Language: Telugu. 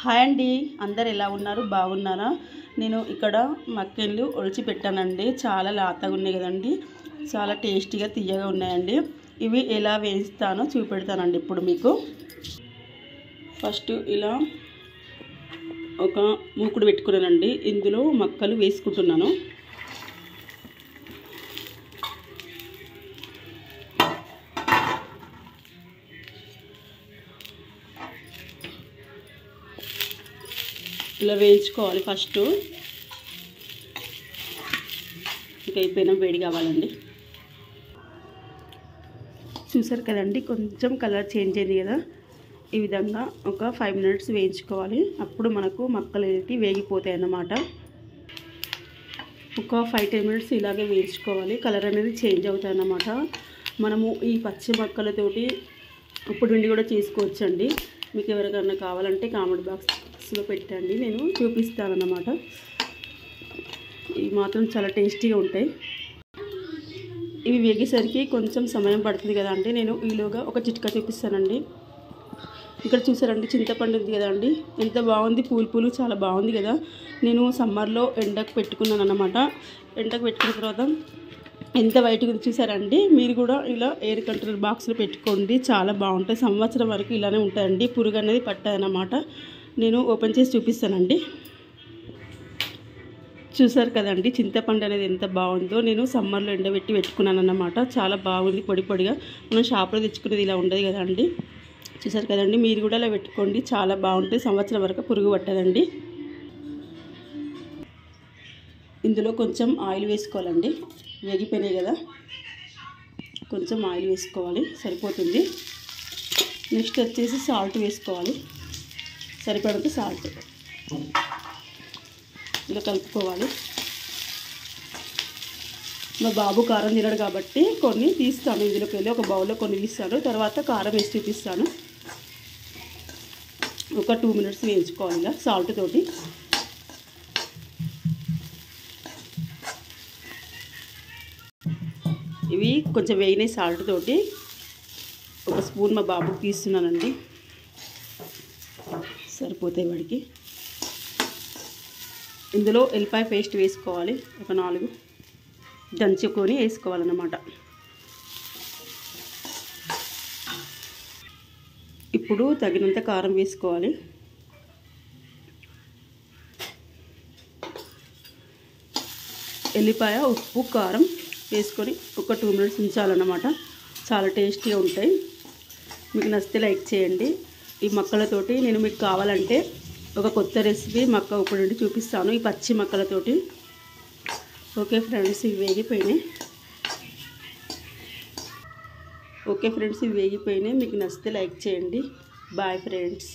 హాయ్ అండి, అందరు ఎలా ఉన్నారు? బాగున్నారా? నేను ఇక్కడ మక్కెళ్ళు ఒలిచి పెట్టానండి. చాలా లాతగా ఉన్నాయి కదండి, చాలా టేస్టీగా తీయగా ఉన్నాయండి. ఇవి ఎలా వేస్తానో చూపెడతానండి ఇప్పుడు మీకు. ఫస్ట్ ఇలా ఒక మూకుడు పెట్టుకున్నానండి. ఇందులో మక్కలు వేసుకుంటున్నాను. ఇలా వేయించుకోవాలి ఫస్ట్. ఇంకా అయిపోయినా వేడి కావాలండి. చూసారు కదండి, కొంచెం కలర్ చేంజ్ అయింది కదా. ఈ విధంగా ఒక 5 మినిట్స్ వేయించుకోవాలి. అప్పుడు మనకు మక్కలు అనేవి వేగిపోతాయి అన్నమాట. ఒక 5-10 మినిట్స్ ఇలాగే వేయించుకోవాలి. కలర్ అనేది చేంజ్ అవుతాయి అన్నమాట. మనము ఈ పచ్చి మక్కలతోటి ఉప్పుడు పిండి కూడా చేసుకోవచ్చండి. మీకు ఎవరికన్నా కావాలంటే కామెంట్ బాక్స్లో పెట్టండి, నేను చూపిస్తాను అన్నమాట. ఇవి మాత్రం చాలా టేస్టీగా ఉంటాయి. ఇవి వేగేసరికి కొంచెం సమయం పడుతుంది కదా అండి. నేను ఈలోగా ఒక చిట్కా చూపిస్తానండి. ఇక్కడ చూసారండి, చింతపండు ఉంది కదండి, ఎంత బాగుంది. పూలు చాలా బాగుంది కదా. నేను సమ్మర్లో ఎండకు పెట్టుకున్నాను అన్నమాట. ఎండకు పెట్టుకున్న తర్వాత ఎంత వైట్గా చూసారండి. మీరు కూడా ఇలా ఎయిర్ కంట్రోల్ బాక్స్లో పెట్టుకోండి, చాలా బాగుంటాయి. సంవత్సరం వరకు ఇలానే ఉంటాయండి. పురుగు అనేది పట్టదన్నమాట. నేను ఓపెన్ చేసి చూపిస్తానండి. చూసారు కదండి, చింతపండు అనేది ఎంత బాగుందో. నేను సమ్మర్లో ఎండబెట్టి పెట్టుకున్నాను అన్నమాట. చాలా బాగుంది, పొడి పొడిగా. మనం షాప్లో తెచ్చుకునేది ఇలా ఉండదు కదండి. చూసారు కదండి, మీరు కూడా ఇలా పెట్టుకోండి, చాలా బాగుంటుంది. సంవత్సరం వరకు పురుగు పట్టదండి. ఇందులో కొంచెం ఆయిల్ వేసుకోవాలండి. వేగిపోయినాయి కదా, కొంచెం ఆయిల్ వేసుకోవాలి, సరిపోతుంది. నెక్స్ట్ వచ్చేసి సాల్ట్ వేసుకోవాలి, సరిపడంత సాల్ట్. ఇలా కలుపుకోవాలి. మా బాబు కారం తినడు కాబట్టి కొన్ని తీస్తాను ఇందులోకి వెళ్ళి, ఒక బౌల్లో కొన్ని తీస్తాను. తర్వాత కారం వేసి చూపిస్తాను. ఒక 2 మినిట్స్ వేయించుకోవాలి ఇలా సాల్ట్ తోటి. ఇవి కొంచెం వేగినాయి సాల్ట్ తోటి. ఒక స్పూన్ మా బాబుకి తీస్తున్నానండి, సరిపోతాయి వాడికి. ఇందులో ఎల్లిపాయ పేస్ట్ వేసుకోవాలి, ఒక 4 దంచుకొని వేసుకోవాలన్నమాట. ఇప్పుడు తగినంత కారం వేసుకోవాలి. ఎల్లిపాయ, ఉప్పు, కారం వేసుకొని ఒక 2 మినిట్స్ ఉంచాలన్నమాట. చాలా టేస్టీగా ఉంటాయి. మీకు నచ్చితే లైక్ చేయండి. ఈ మక్కలతోటి నేను మీకు కావాలంటే ఒక కొత్త రెసిపీ మక్క ఉప్పుడు నుండి చూపిస్తాను, ఈ పచ్చి మక్కలతోటి. ఓకే ఫ్రెండ్స్, ఇవి వేగిపోయినాయి. మీకు నచ్చితే లైక్ చేయండి. Bye friends.